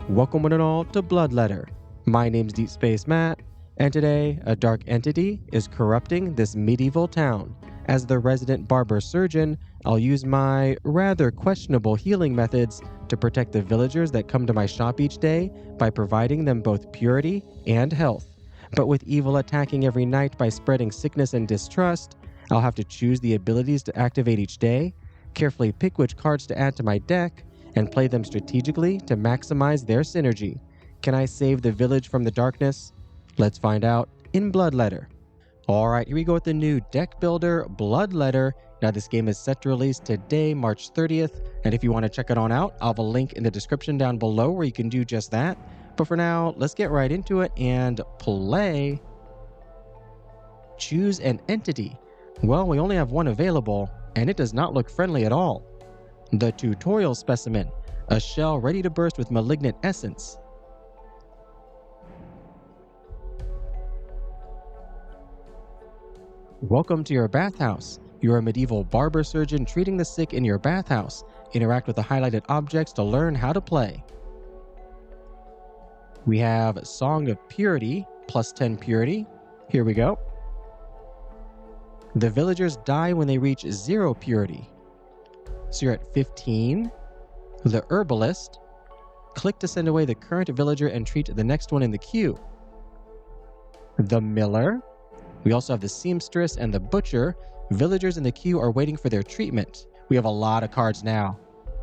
Welcome one and all to Bloodletter. My name's Deep Space Matt, and today a dark entity is corrupting this medieval town. As the resident barber surgeon, I'll use my rather questionable healing methods to protect the villagers that come to my shop each day by providing them both purity and health. But with evil attacking every night by spreading sickness and distrust, I'll have to choose the abilities to activate each day, carefully pick which cards to add to my deck, and play them strategically to maximize their synergy. Can I save the village from the darkness? Let's find out in Bloodletter. Alright, here we go with the new Deckbuilder Bloodletter. Now this game is set to release today, March 30th, and if you want to check it on out, I'll have a link in the description down below where you can do just that. But for now, let's get right into it and play. Choose an entity. Well, we only have one available, and it does not look friendly at all. The tutorial specimen, a shell ready to burst with malignant essence. Welcome to your bathhouse. You're a medieval barber surgeon treating the sick in your bathhouse. Interact with the highlighted objects to learn how to play. We have Song of Purity, plus 10 purity. Here we go. The villagers die when they reach 0 purity. So you're at 15. The herbalist. Click to send away the current villager and treat the next one in the queue. The miller. We also have the seamstress and the butcher. Villagers in the queue are waiting for their treatment. We have a lot of cards now.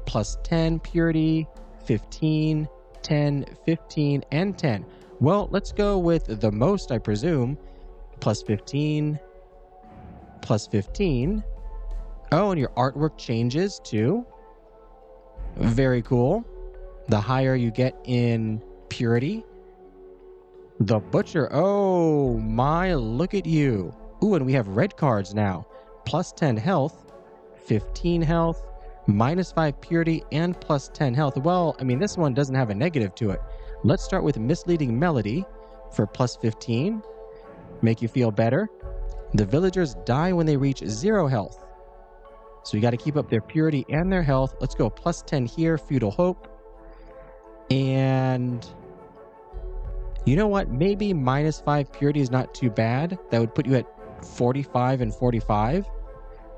Plus 10 purity, 15, 10, 15, and 10. Well, let's go with the most, I presume. Plus 15, plus 15. Oh, and your artwork changes too. Very cool. The higher you get in purity. The butcher. Oh my, look at you. Ooh, and we have red cards now. Plus 10 health, 15 health, minus 5 purity, and plus 10 health. Well, I mean, this one doesn't have a negative to it. Let's start with Misleading Melody for plus 15. Make you feel better. The villagers die when they reach 0 health. So you got to keep up their purity and their health. Let's go plus 10 here, Feudal Hope. And you know what? Maybe minus 5 purity is not too bad. That would put you at 45 and 45.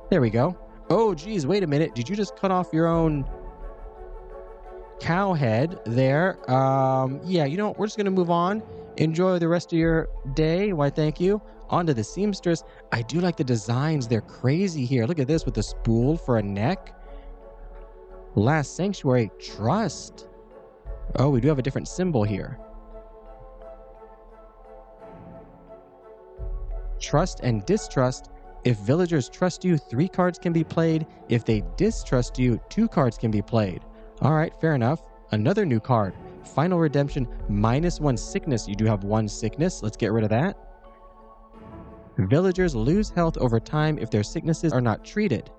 There we go. Oh, geez, wait a minute. Did you just cut off your own cow head there? Yeah, you know what? We're just going to move on. Enjoy the rest of your day. Why, thank you. On to the seamstress. I do like the designs. They're crazy here. Look at this with the spool for a neck. Last Sanctuary, trust. Oh, we do have a different symbol here. Trust and distrust. If villagers trust you, 3 cards can be played. If they distrust you, 2 cards can be played. All right, fair enough. Another new card. Final Redemption, minus 1 sickness. You do have 1 sickness. Let's get rid of that. Villagers lose health over time if their sicknesses are not treated.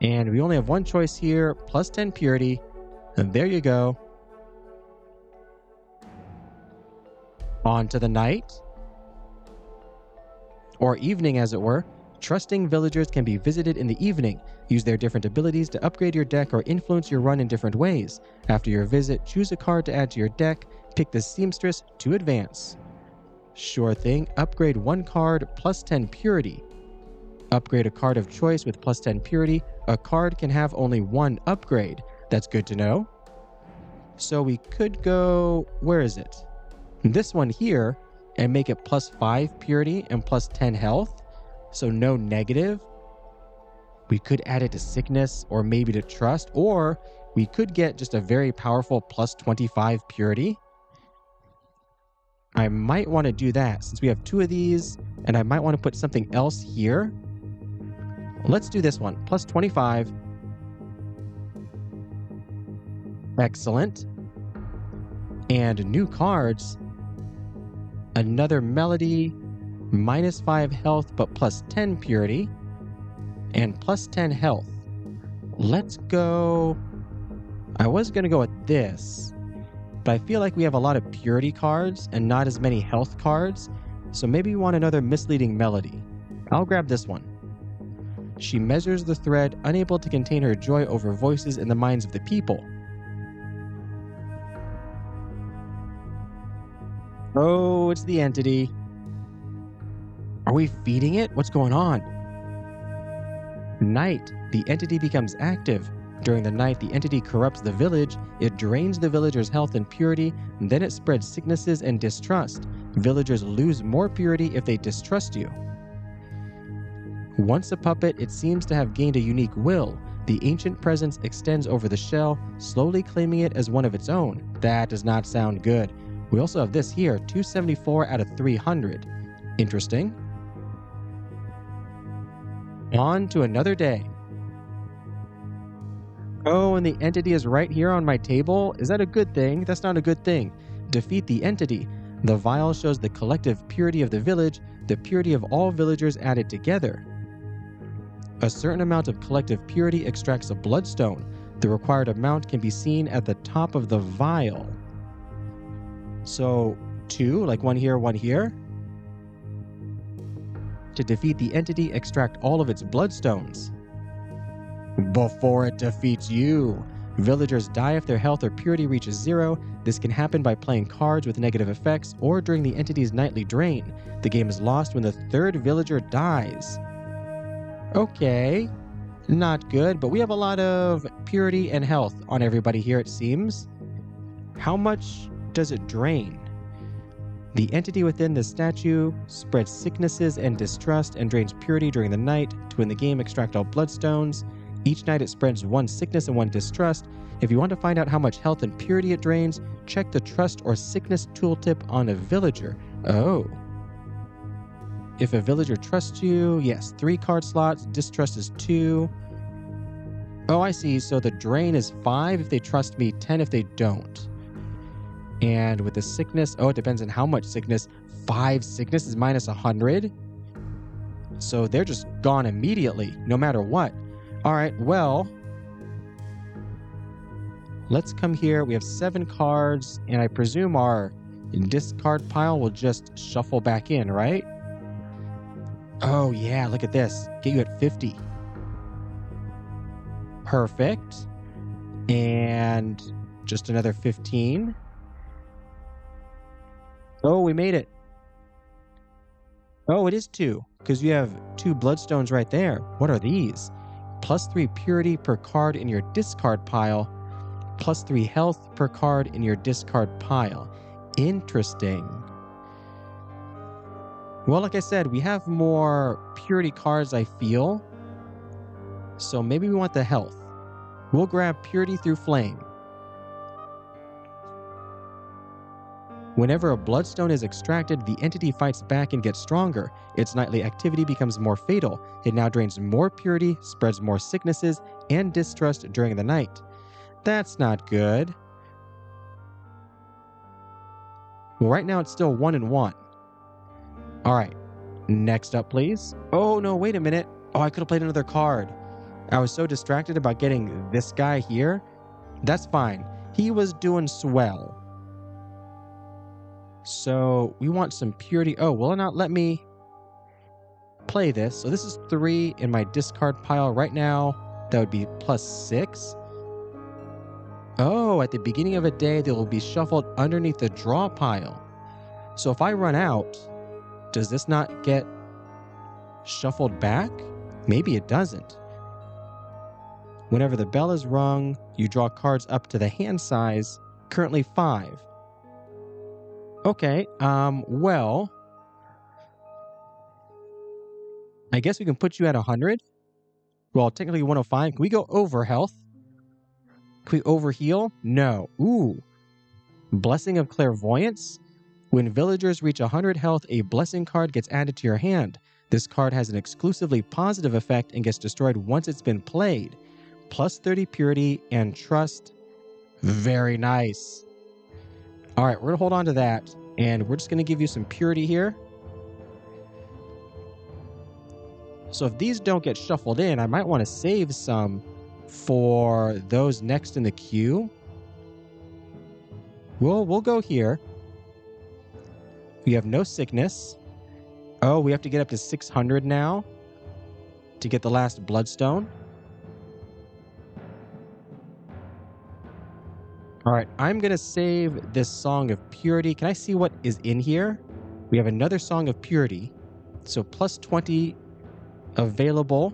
And we only have 1 choice here, plus 10 purity. And there you go. On to the night. Or evening, as it were. Trusting villagers can be visited in the evening. Use their different abilities to upgrade your deck or influence your run in different ways. After your visit, choose a card to add to your deck. Pick the seamstress to advance. Sure thing. Upgrade 1 card plus 10 purity. Upgrade a card of choice with plus 10 purity. A card can have only 1 upgrade. That's good to know. So we could go, where is it? This one here, and make it plus 5 purity and plus 10 health. So no negative. We could add it to sickness or maybe to trust, or we could get just a very powerful plus 25 purity. I might want to do that since we have 2 of these, and I might want to put something else here. Let's do this one, plus 25. Excellent. And new cards. Another melody, minus 5 health, but plus 10 purity, and plus 10 health. Let's go. I was going to go with this, but I feel like we have a lot of purity cards and not as many health cards, so maybe we want another Misleading Melody. I'll grab this one. She measures the thread, unable to contain her joy over voices in the minds of the people. Oh, it's the entity. Are we feeding it? What's going on? Night. The entity becomes active. During the night, the entity corrupts the village. It drains the villagers' health and purity. And then it spreads sicknesses and distrust. Villagers lose more purity if they distrust you. Once a puppet, it seems to have gained a unique will. The ancient presence extends over the shell, slowly claiming it as one of its own. That does not sound good. We also have this here, 274 out of 300. Interesting. On to another day. Oh, and the entity is right here on my table? Is that a good thing? That's not a good thing. Defeat the entity. The vial shows the collective purity of the village, the purity of all villagers added together. A certain amount of collective purity extracts a bloodstone. The required amount can be seen at the top of the vial. So, 2, like one here, one here. To defeat the entity, extract all of its bloodstones. Before it defeats you. Villagers die if their health or purity reaches 0. This can happen by playing cards with negative effects or during the entity's nightly drain. The game is lost when the 3rd villager dies. Okay, not good, but we have a lot of purity and health on everybody here, it seems. How much does it drain? The entity within the statue spreads sicknesses and distrust and drains purity during the night. To win the game, extract all bloodstones. Each night it spreads 1 sickness and 1 distrust. If you want to find out how much health and purity it drains, check the trust or sickness tooltip on a villager. Oh. If a villager trusts you, yes, 3 card slots, distrust is 2. Oh, I see. So the drain is 5 if they trust me, 10 if they don't. And with the sickness, oh, it depends on how much sickness. 5 sickness is minus 100. So they're just gone immediately, no matter what. All right, well, let's come here. We have 7 cards, and I presume our discard pile will just shuffle back in, right? Oh, yeah, look at this. Get you at 50. Perfect. And just another 15. Oh, we made it. Oh, it is 2, because you have 2 bloodstones right there. What are these? +3 purity per card in your discard pile. +3 health per card in your discard pile. Interesting. Well, like I said, we have more purity cards, I feel. So maybe we want the health. We'll grab purity through flame. Whenever a bloodstone is extracted, the entity fights back and gets stronger. Its nightly activity becomes more fatal. It now drains more purity, spreads more sicknesses, and distrust during the night. That's not good. Well, right now it's still 1 and 1. All right, next up, please. Oh, no, wait a minute. Oh, I could have played another card. I was so distracted about getting this guy here. That's fine. He was doing swell. So we want some purity. Oh, will it not let me play this? So this is 3 in my discard pile right now. That would be +6. Oh, at the beginning of a day, they will be shuffled underneath the draw pile. So if I run out, does this not get shuffled back? Maybe it doesn't. Whenever the bell is rung, you draw cards up to the hand size, currently 5. Okay, well, I guess we can put you at 100. Well, technically 105. Can we go over health? Can we over heal? No. Ooh. Blessing of Clairvoyance. When villagers reach 100 health, a blessing card gets added to your hand. This card has an exclusively positive effect and gets destroyed once it's been played. +30 purity and trust. Very nice. All right, we're going to hold on to that, and we're just going to give you some purity here. So if these don't get shuffled in, I might want to save some for those next in the queue. We'll go here. We have no sickness. Oh, we have to get up to 600 now to get the last bloodstone. All right, I'm going to save this Song of Purity. Can I see what is in here? We have another Song of Purity. So plus 20 available.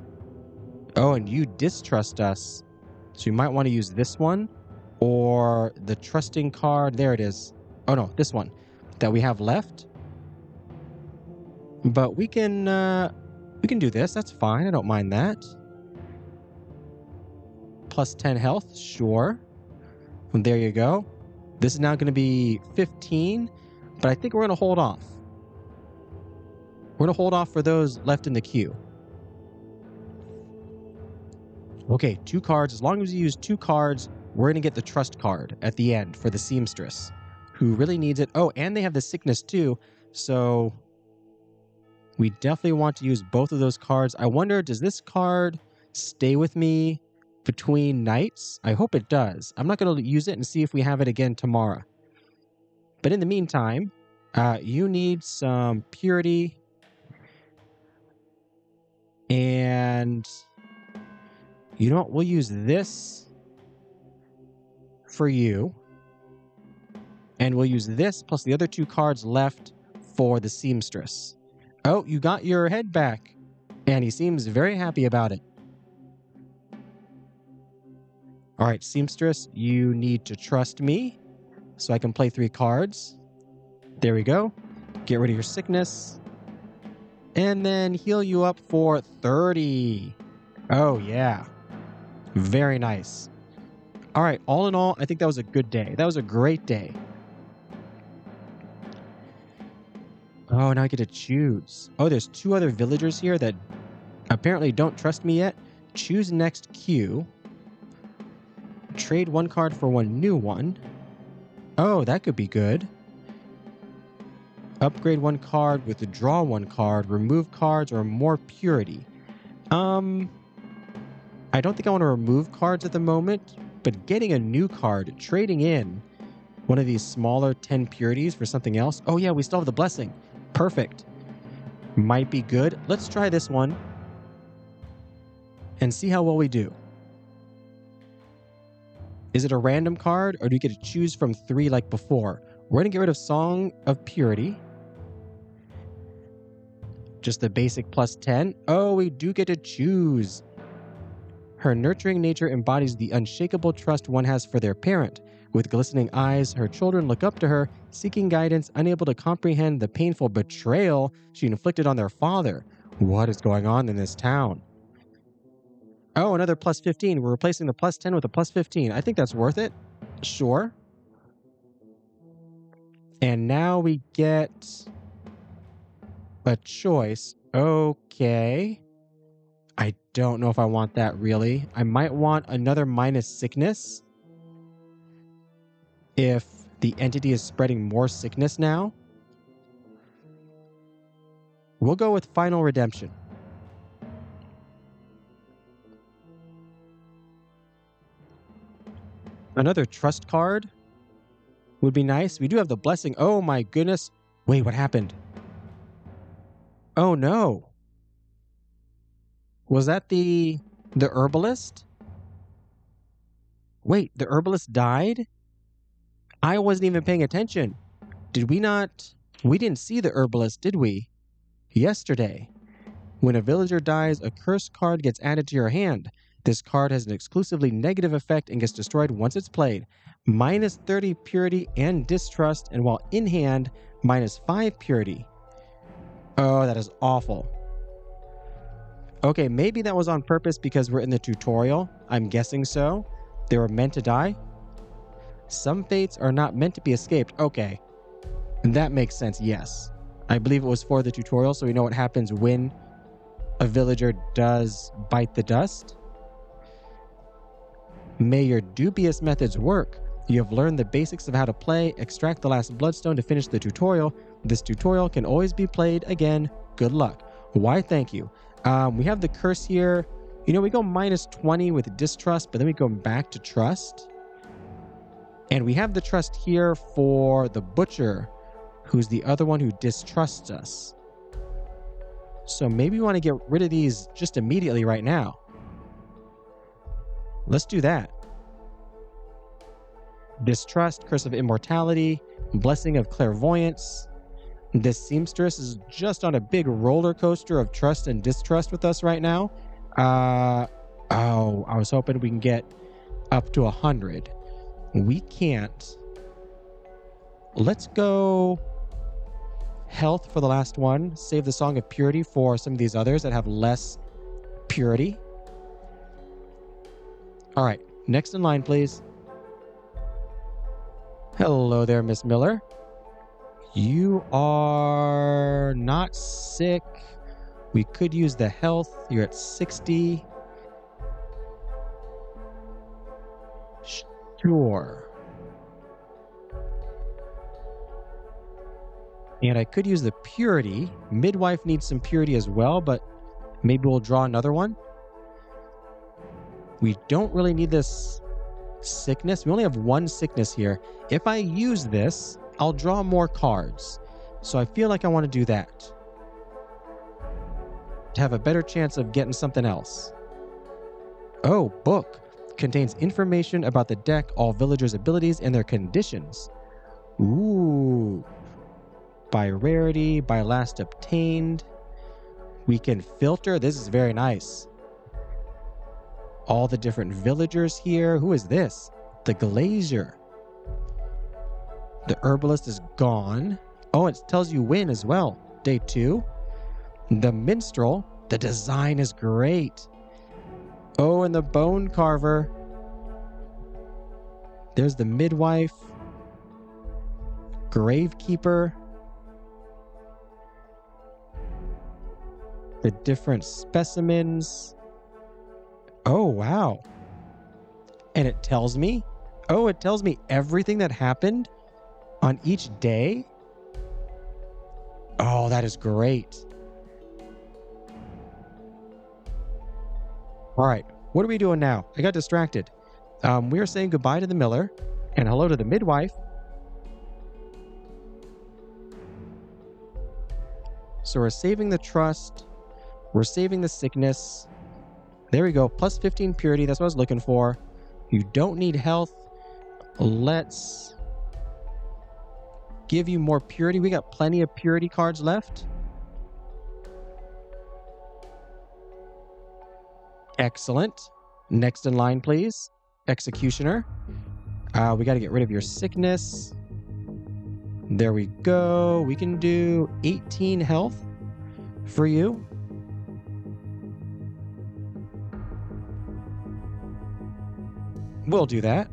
Oh, and you distrust us. So you might want to use this one or the trusting card. There it is. Oh no, this one that we have left. But we can do this. That's fine. I don't mind that. Plus 10 health, sure. And there you go. This is now going to be 15, but I think we're going to hold off. We're going to hold off for those left in the queue. Okay, 2 cards. As long as you use 2 cards, we're going to get the trust card at the end for the seamstress, who really needs it. Oh, and they have the sickness too, so we definitely want to use both of those cards. I wonder, does this card stay with me between nights? I hope it does. I'm not going to use it and see if we have it again tomorrow. But in the meantime, you need some purity. And you know what? We'll use this for you. And we'll use this plus the other 2 cards left for the seamstress. Oh, you got your head back. And he seems very happy about it. All right, seamstress, you need to trust me so I can play 3 cards. There we go. Get rid of your sickness. And then heal you up for 30. Oh, yeah. Very nice. All right, all in all, I think that was a good day. That was a great day. Oh, now I get to choose. Oh, there's 2 other villagers here that apparently don't trust me yet. Choose next queue. Trade 1 card for 1 new one. Oh, that could be good. Upgrade 1 card, withdraw 1 card, remove cards, or more purity. I don't think I want to remove cards at the moment, but getting a new card, trading in one of these smaller 10 purities for something else. Oh yeah, we still have the blessing. Perfect. Might be good. Let's try this one and see how well we do. Is it a random card, or do you get to choose from 3 like before? We're going to get rid of Song of Purity. Just the basic plus 10. Oh, we do get to choose. Her nurturing nature embodies the unshakable trust one has for their parent. With glistening eyes, her children look up to her, seeking guidance, unable to comprehend the painful betrayal she inflicted on their father. What is going on in this town? Oh, another plus 15. We're replacing the plus 10 with a plus 15. I think that's worth it. Sure. And now we get a choice. Okay. I don't know if I want that really. I might want another minus sickness if the entity is spreading more sickness now. We'll go with Final Redemption. Another trust card would be nice. We do have the blessing. Oh my goodness. Wait, what happened? Oh no. Was that the herbalist? Wait, the herbalist died? I wasn't even paying attention. Did we not? We didn't see the herbalist, did we? Yesterday. When a villager dies, a curse card gets added to your hand. This card has an exclusively negative effect and gets destroyed once it's played. Minus 30 purity and distrust, and while in hand, minus 5 purity. Oh, that is awful. Okay, maybe that was on purpose because we're in the tutorial. I'm guessing so. They were meant to die. Some fates are not meant to be escaped. Okay, that makes sense, yes. I believe it was for the tutorial, so we know what happens when a villager does bite the dust. May your dubious methods work. You have learned the basics of how to play. Extract the last bloodstone to finish the tutorial. This tutorial can always be played again. Good luck. Why, thank you. We have the curse here. You know, we go minus 20 with distrust, but then we go back to trust. And we have the trust here for the butcher, who's the other one who distrusts us. So maybe we want to get rid of these just immediately right now. Let's do that. Distrust, Curse of Immortality, Blessing of Clairvoyance. This seamstress is just on a big roller coaster of trust and distrust with us right now. Oh, I was hoping we can get up to 100. We can't. Let's go health for the last one. Save the Song of Purity for some of these others that have less purity. All right, next in line, please. Hello there, Miss Miller. You are not sick. We could use the health. You're at 60. Sure. And I could use the purity. Midwife needs some purity as well, but maybe we'll draw another one. We don't really need this sickness. We only have one sickness here. If I use this, I'll draw more cards. So I feel like I want to do that to have a better chance of getting something else. Oh, book. Contains information about the deck, all villagers' abilities, and their conditions. Ooh. By rarity, by last obtained. We can filter. This is very nice. All the different villagers here. Who is this? The Glazier. The Herbalist is gone. Oh, it tells you when as well. Day 2. The Minstrel. The design is great. Oh, and the Bone Carver. There's the Midwife. Gravekeeper. The different specimens. Oh, wow. And it tells me, it tells me everything that happened on each day. Oh, that is great. All right, what are we doing now? I got distracted. We are saying goodbye to the Miller and hello to the Midwife. So we're saving the trust. We're saving the sickness. There we go. Plus 15 purity. That's what I was looking for. You don't need health. Let's give you more purity. We got plenty of purity cards left. Excellent. Next in line, please. Executioner. We got to get rid of your sickness. There we go. We can do 18 health for you. We'll do that.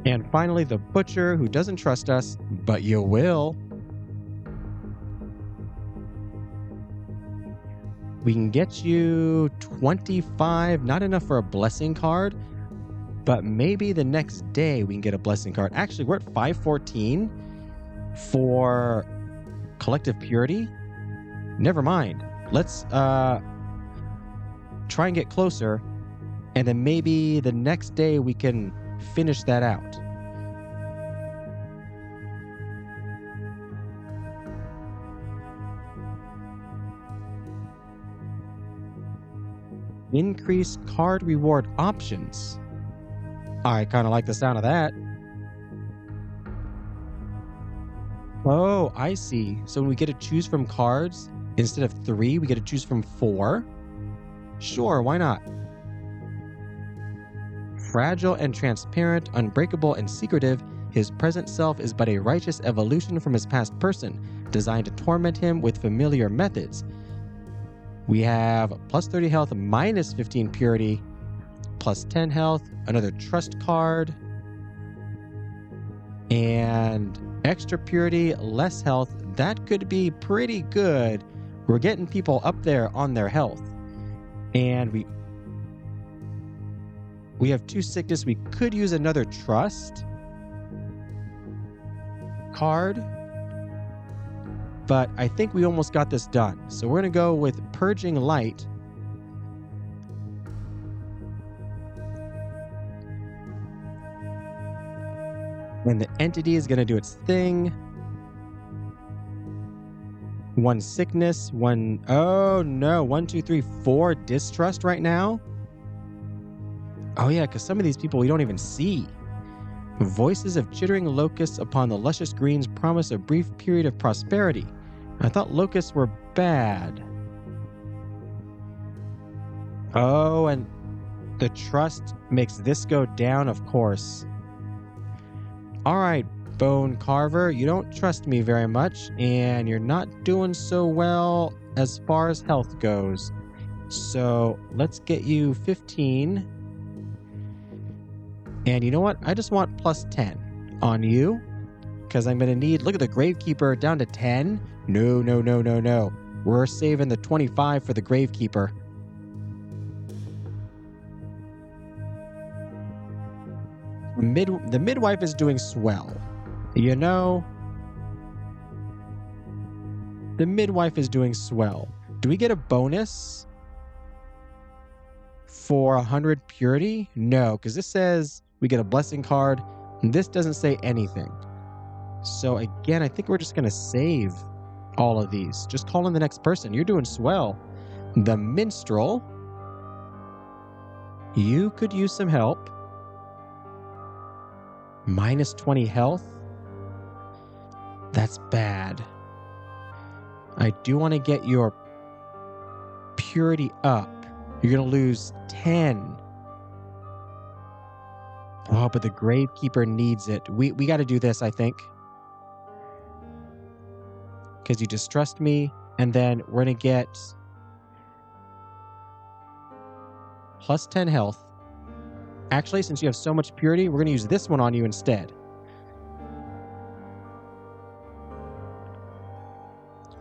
And finally, the Butcher, who doesn't trust us, but you will. We can get you 25, not enough for a blessing card, but maybe the next day we can get a blessing card. Actually, we're at 514 for collective purity. Never mind. Let's try and get closer, and then maybe the next day we can finish that out. Increase card reward options. I kind of like the sound of that. Oh, I see. So when we get to choose from cards, instead of 3, we get to choose from 4. Sure, why not? Fragile and transparent, unbreakable and secretive, his present self is but a righteous evolution from his past person, designed to torment him with familiar methods. We have plus 30 health, minus 15 purity, plus 10 health, another trust card, and extra purity, less health. That could be pretty good. We're getting people up there on their health. And we have 2 sickness. We could use another trust card, but I think we almost got this done. So we're going to go with Purging Light. And the entity is going to do its thing. 1 sickness, 1 2 3 4 distrust right now. Oh yeah, because some of these people we don't even see. Voices of chittering locusts upon the luscious greens promise a brief period of prosperity. I thought locusts were bad. Oh, and the trust makes this go down, of course. All right, Bone Carver, you don't trust me very much, and you're not doing so well as far as health goes. So let's get you 15. And you know what? I just want plus 10 on you, because I'm going to need... Look at the Gravekeeper down to 10. No, no, no, no, no. We're saving the 25 for the Gravekeeper. The midwife is doing swell. You know, the midwife is doing swell. Do we get a bonus for 100 purity? No, because this says we get a blessing card, and this doesn't say anything. So again, I think we're just going to save all of these. Just call in the next person. You're doing swell. The minstrel, you could use some help. Minus 20 health. That's bad. I do want to get your purity up. You're going to lose 10. Oh, but the Gravekeeper needs it. We got to do this, I think. Because you distrust me, and then we're going to get plus 10 health. Actually, since you have so much purity, we're going to use this one on you instead.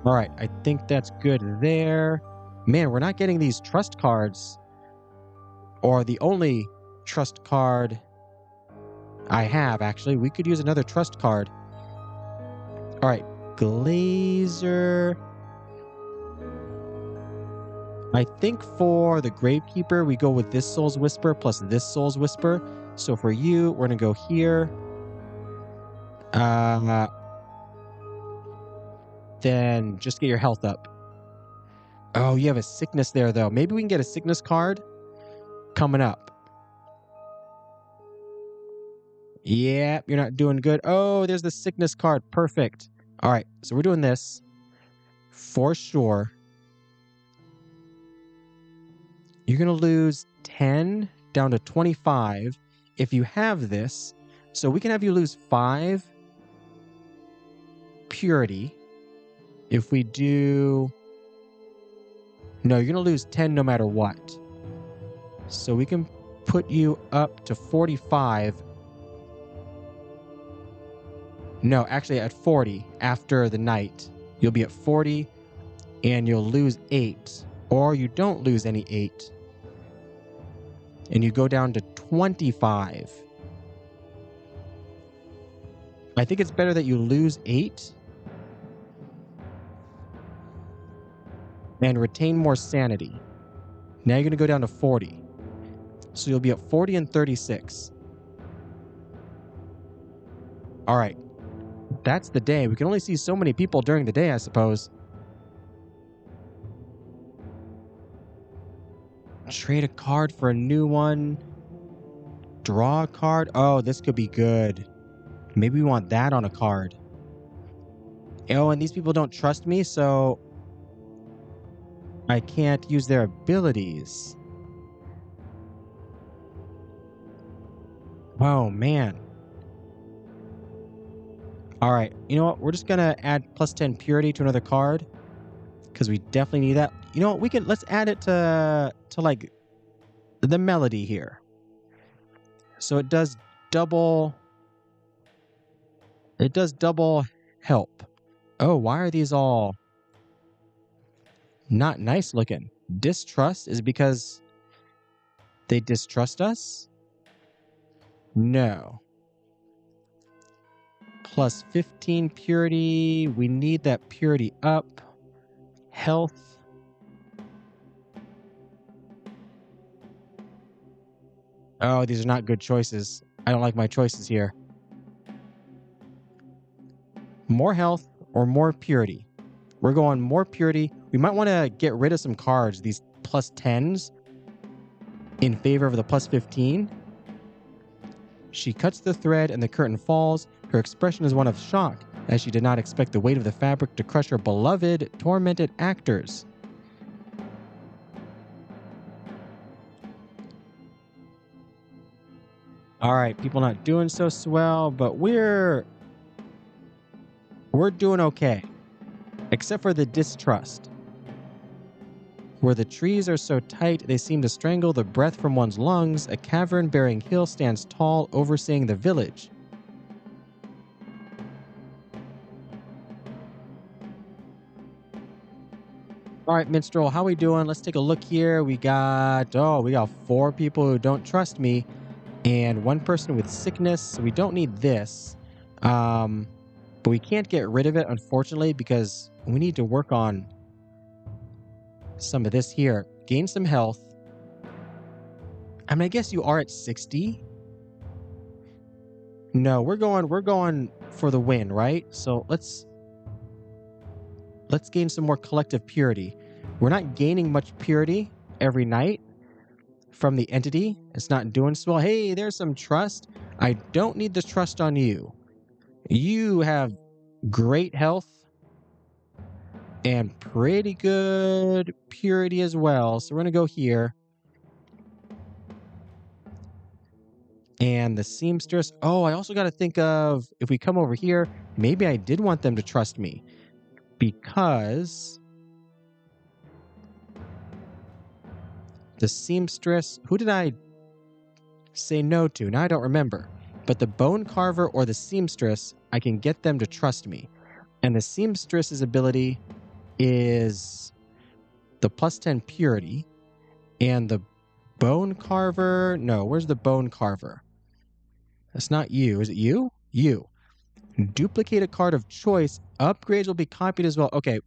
All right, I think that's good there. Man, we're not getting these trust cards. Or the only trust card I have, actually. We could use another trust card. All right, Glazer. I think for the Gravekeeper, we go with this Soul's Whisper plus this Soul's Whisper. So for you, we're going to go here. Then just get your health up. Oh, you have a sickness there, though. Maybe we can get a sickness card coming up. Yeah, you're not doing good. Oh, there's the sickness card. Perfect. All right, so we're doing this for sure. You're going to lose 10 down to 25 if you have this. So we can have you lose 5 purity. If we do... No, you're going to lose 10 no matter what. So we can put you up to 45. No, actually at 40 after the night. You'll be at 40 and you'll lose 8. Or you don't lose any 8. And you go down to 25. I think it's better that you lose 8 and retain more sanity. Now you're going to go down to 40. So you'll be at 40 and 36. All right. That's the day. We can only see so many people during the day, I suppose. Trade a card for a new one. Draw a card. Oh, this could be good. Maybe we want that on a card. Oh, and these people don't trust me, so I can't use their abilities. Oh, man. All right. You know what? We're just going to add plus 10 purity to another card because we definitely need that. You know what? Let's add it to like the melody here. So it does double help. Oh, why are these all not nice looking? Distrust is because they distrust us? No. Plus 15 purity. We need that purity up. Health. Oh, these are not good choices. I don't like my choices here. More health or more purity. We're going more purity. We might want to get rid of some cards, these plus 10s. in favor of the plus 15. She cuts the thread and the curtain falls. Her expression is one of shock, as she did not expect the weight of the fabric to crush her beloved, tormented actors. All right, people not doing so swell, but we're doing okay, except for the distrust. Where the trees are so tight they seem to strangle the breath from one's lungs, a cavern-bearing hill stands tall, overseeing the village. All right, Minstrel, how we doing? Let's take a look here. We got 4 people who don't trust me and 1 person with sickness, so we don't need this. But we can't get rid of it, unfortunately, because we need to work on some of this here. Gain some health. I mean, I guess you are at 60. No, we're going for the win, right? So let's gain some more collective purity. We're not gaining much purity every night from the entity. It's not doing so well. Hey, there's some trust. I don't need this trust on you. You have great health and pretty good purity as well. So we're going to go here. And the seamstress. Oh, I also got to think of, if we come over here, maybe I did want them to trust me. Because the seamstress, who did I say no to? Now I don't remember. But the bone carver or the seamstress, I can get them to trust me. And the seamstress's ability is the plus 10 purity. And the bone carver, no, where's the bone carver? That's not you. Is it you? You. Duplicate a card of choice. Upgrades will be copied as well. Okay,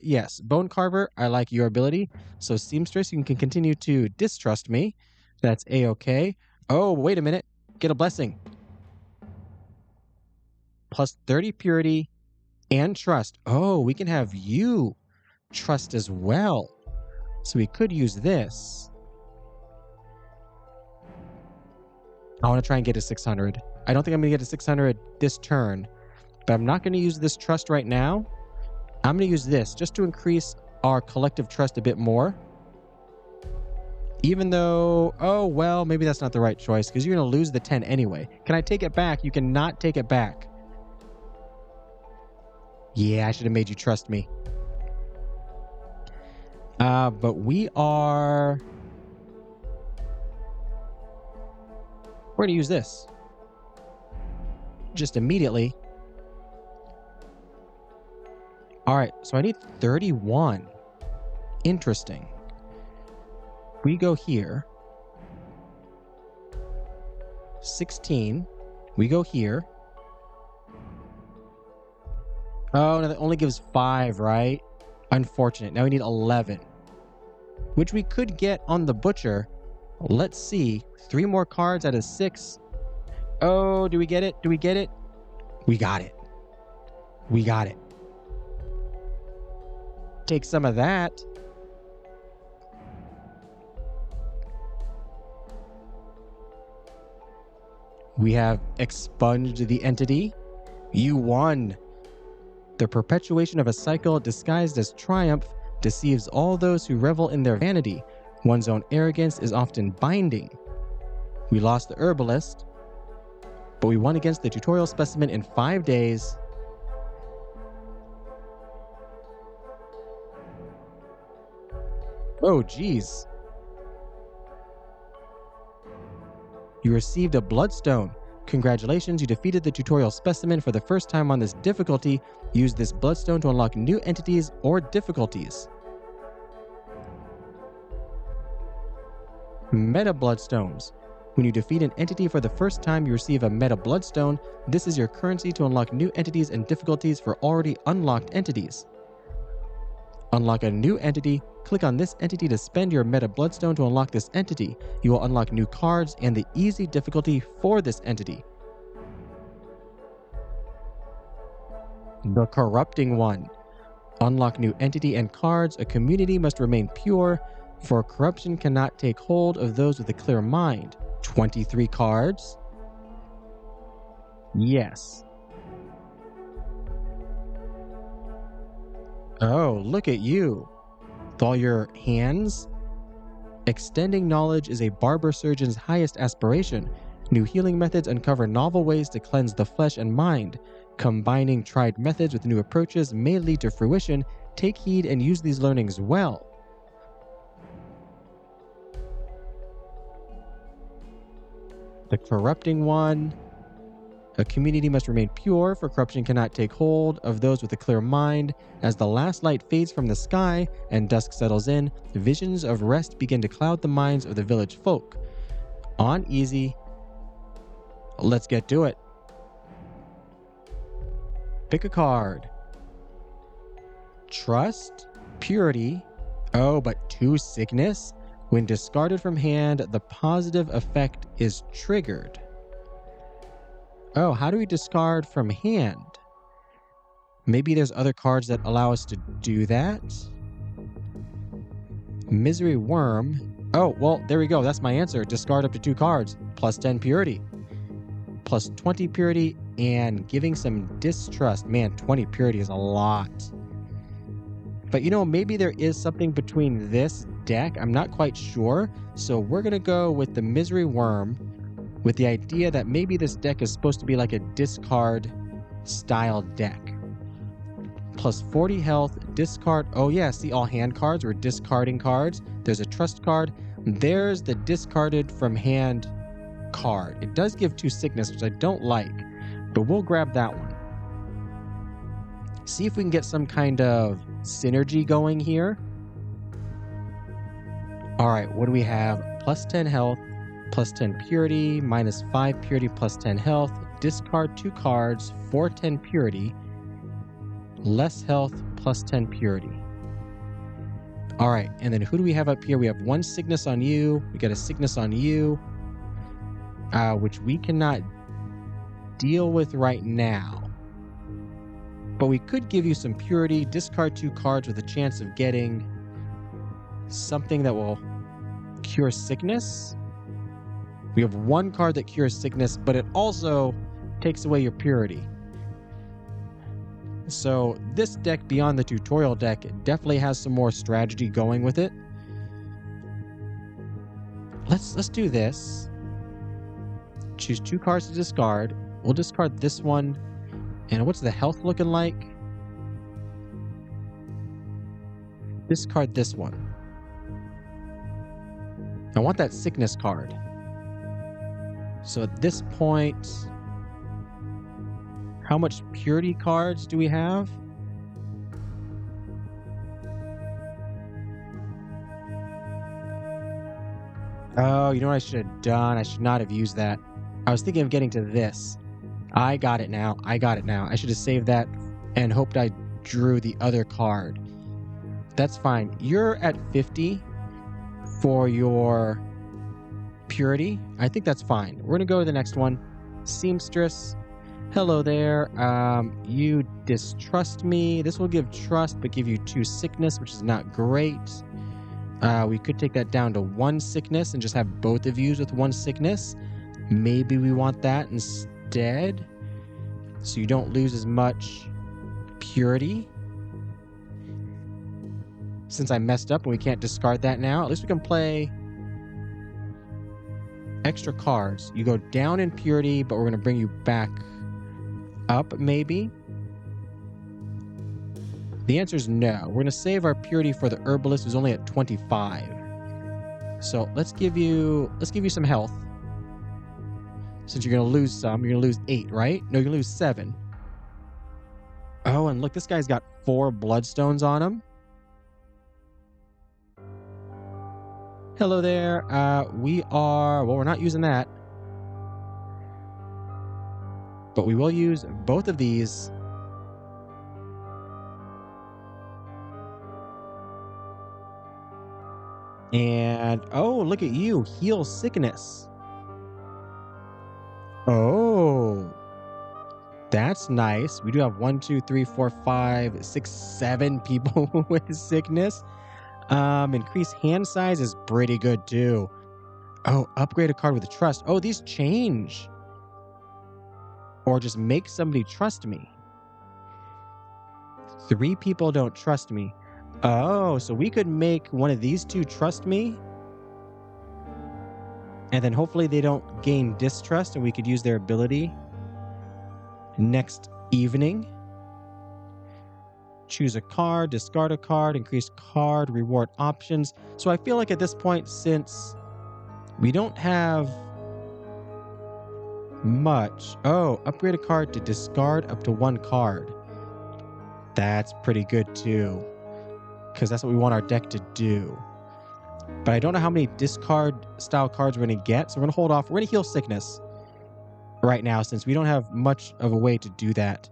yes. Bone carver, I like your ability. So seamstress, you can continue to distrust me. That's a-okay. Oh, wait a minute. Get a blessing. Plus 30 purity and trust. Oh, we can have you trust as well. So we could use this. I want to try and get a 600. I don't think I'm going to get a 600 this turn, but I'm not going to use this trust right now. I'm going to use this just to increase our collective trust a bit more. Even though, oh, well, maybe that's not the right choice because you're going to lose the 10 anyway. Can I take it back? You cannot take it back. Yeah, I should have made you trust me. But we are... We're going to use this. Just immediately. All right, so I need 31. Interesting. We go here. 16. We go here. Oh, no, that only gives 5, right? Unfortunate. Now we need 11. Which we could get on the butcher. Let's see. 3 more cards out of 6. Oh, do we get it? Do we get it? We got it. We got it. Take some of that. We have expunged the entity. You won. The perpetuation of a cycle disguised as triumph deceives all those who revel in their vanity. One's own arrogance is often binding. We lost the herbalist, but we won against the tutorial specimen in 5 days. Oh, geez. You received a bloodstone. Congratulations, you defeated the tutorial specimen for the first time on this difficulty. Use this bloodstone to unlock new entities or difficulties. Meta bloodstones. When you defeat an entity for the first time, you receive a meta bloodstone. This is your currency to unlock new entities and difficulties for already unlocked entities. Unlock a new entity. Click on this entity to spend your meta bloodstone to unlock this entity. You will unlock new cards and the easy difficulty for this entity. The corrupting one. Unlock new entity and cards. A community must remain pure. For corruption cannot take hold of those with a clear mind. 23 cards. Yes. Oh, look at you. With all your hands. Extending knowledge is a barber surgeon's highest aspiration. New healing methods uncover novel ways to cleanse the flesh and mind. Combining tried methods with new approaches may lead to fruition. Take heed and use these learnings well. The corrupting one. A community must remain pure, for corruption cannot take hold of those with a clear mind. As the last light fades from the sky and dusk settles in, visions of rest begin to cloud the minds of the village folk. On easy. Let's get to it. Pick a card. Trust, purity. Oh, but 2 sickness? When discarded from hand, the positive effect is triggered. Oh, how do we discard from hand? Maybe there's other cards that allow us to do that. Misery Worm. Oh, well, there we go. That's my answer. Discard up to 2 cards. Plus 10 purity. Plus 20 purity and giving some distrust. Man, 20 purity is a lot. But you know, maybe there is something between this deck. I'm not quite sure. So we're going to go with the Misery Worm, with the idea that maybe this deck is supposed to be like a discard style deck. Plus 40 health, discard. Oh yeah, see, all hand cards. We're discarding cards. There's a trust card. There's the discarded from hand card. It does give 2 sickness, which I don't like, but we'll grab that one. See if we can get some kind of synergy going here. All right, what do we have? Plus 10 health. Plus 10 purity, minus 5 purity, plus 10 health. Discard 2 cards for 10 purity. Less health, plus 10 purity. All right, and then who do we have up here? We have 1 sickness on you. We got a sickness on you, which we cannot deal with right now. But we could give you some purity. Discard 2 cards with a chance of getting something that will cure sickness. We have 1 card that cures sickness, but it also takes away your purity. So this deck, beyond the tutorial deck, definitely has some more strategy going with it. Let's do this. Choose 2 cards to discard. We'll discard this one. And what's the health looking like? Discard this one. I want that sickness card. So at this point, how much purity cards do we have? Oh, you know what I should have done? I should not have used that. I was thinking of getting to this. I got it now. I should have saved that and hoped I drew the other card. That's fine. You're at 50 for your purity. I think that's fine. We're going to go to the next one. Seamstress. Hello there. You distrust me. This will give trust, but give you 2 sickness, which is not great. We could take that down to 1 sickness and just have both of you with 1 sickness. Maybe we want that instead, so you don't lose as much purity. Since I messed up and we can't discard that now, at least we can play extra cards. You go down in purity, but we're going to bring you back up, maybe. The answer is no. We're going to save our purity for the herbalist, who's only at 25. So let's give you some health. Since you're going to lose some, you're going to lose 8, right? No, you're going to lose 7. Oh, and look, this guy's got 4 bloodstones on him. Hello there. We're not using that. But we will use both of these. And, oh, look at you. Heal sickness. Oh, that's nice. We do have 1, 2, 3, 4, 5, 6, 7 people with sickness. Increase hand size is pretty good too. Oh, upgrade a card with trust. Oh, these change. Or just make somebody trust me. 3 people don't trust me. Oh, so we could make one of these 2 trust me. And then hopefully they don't gain distrust and we could use their ability next evening. Choose a card, discard a card, increase card, reward options. So I feel like at this point, since we don't have much. Oh, upgrade a card to discard up to 1 card. That's pretty good too, because that's what we want our deck to do. But I don't know how many discard style cards we're going to get, so we're going to hold off. We're going to heal sickness right now since we don't have much of a way to do that.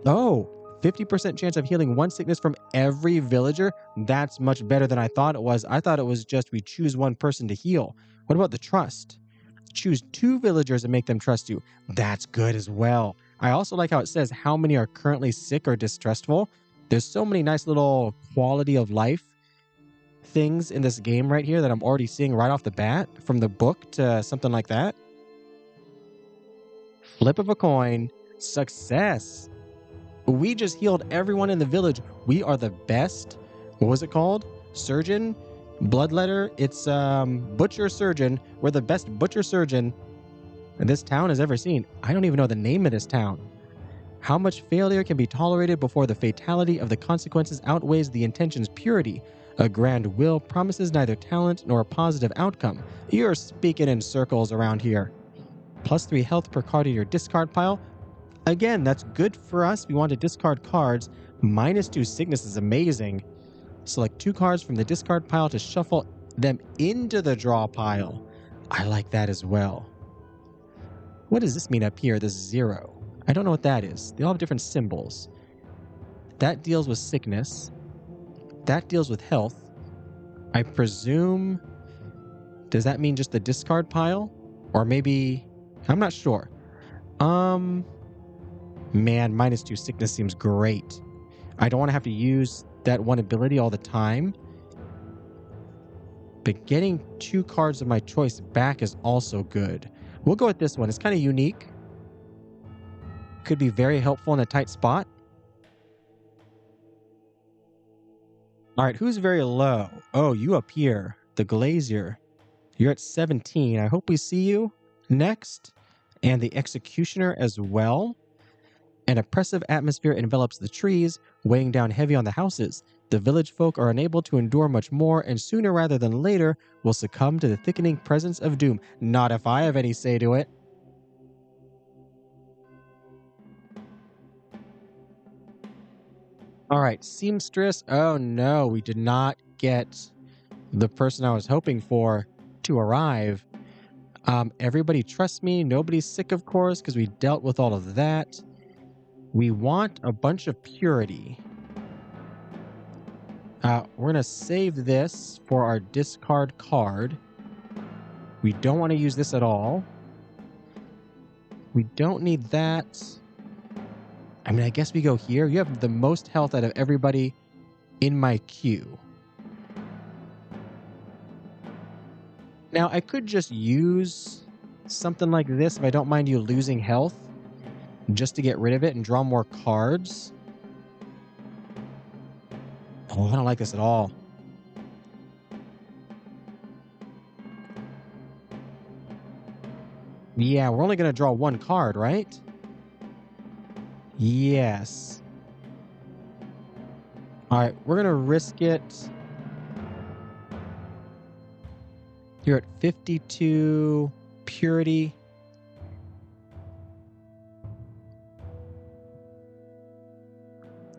Oh, 50% chance of healing 1 sickness from every villager. That's much better than I thought it was. I thought it was just we choose 1 person to heal. What about the trust? Choose 2 villagers and make them trust you. That's good as well. I also like how it says how many are currently sick or distrustful. There's so many nice little quality of life things in this game right here that I'm already seeing right off the bat, from the book to something like that. Flip of a coin. Success. We just healed everyone in the village. We are the best. What was it called? Surgeon? Bloodletter? It's Butcher Surgeon. We're the best Butcher Surgeon this town has ever seen. I don't even know the name of this town. How much failure can be tolerated before the fatality of the consequences outweighs the intention's purity? A grand will promises neither talent nor a positive outcome. You're speaking in circles around here. +3 health per card in your discard pile. Again, that's good for us. We want to discard cards. -2 sickness is amazing. Select 2 cards from the discard pile to shuffle them into the draw pile. I like that as well. What does this mean up here, this 0? I don't know what that is. They all have different symbols. That deals with sickness. That deals with health. I presume... Does that mean just the discard pile? Or maybe... I'm not sure. Man, -2 sickness seems great. I don't want to have to use that 1 ability all the time. But getting 2 cards of my choice back is also good. We'll go with this one. It's kind of unique. Could be very helpful in a tight spot. All right, who's very low? Oh, you up here. The Glazier. You're at 17. I hope we see you next. And the Executioner as well. An oppressive atmosphere envelops the trees, weighing down heavy on the houses. The village folk are unable to endure much more, and sooner rather than later will succumb to the thickening presence of doom. Not if I have any say to it. All right, seamstress. Oh no, we did not get the person I was hoping for to arrive. Everybody trusts me. Nobody's sick, of course, because we dealt with all of that. We want a bunch of purity. We're going to save this for our discard card. We don't want to use this at all. We don't need that. I mean, I guess we go here. You have the most health out of everybody in my queue. Now, I could just use something like this if I don't mind you losing health, just to get rid of it and draw more cards. Oh, I don't like this at all. Yeah, we're only going to draw 1 card, right? Yes. All right, we're going to risk it. You're at 52 purity.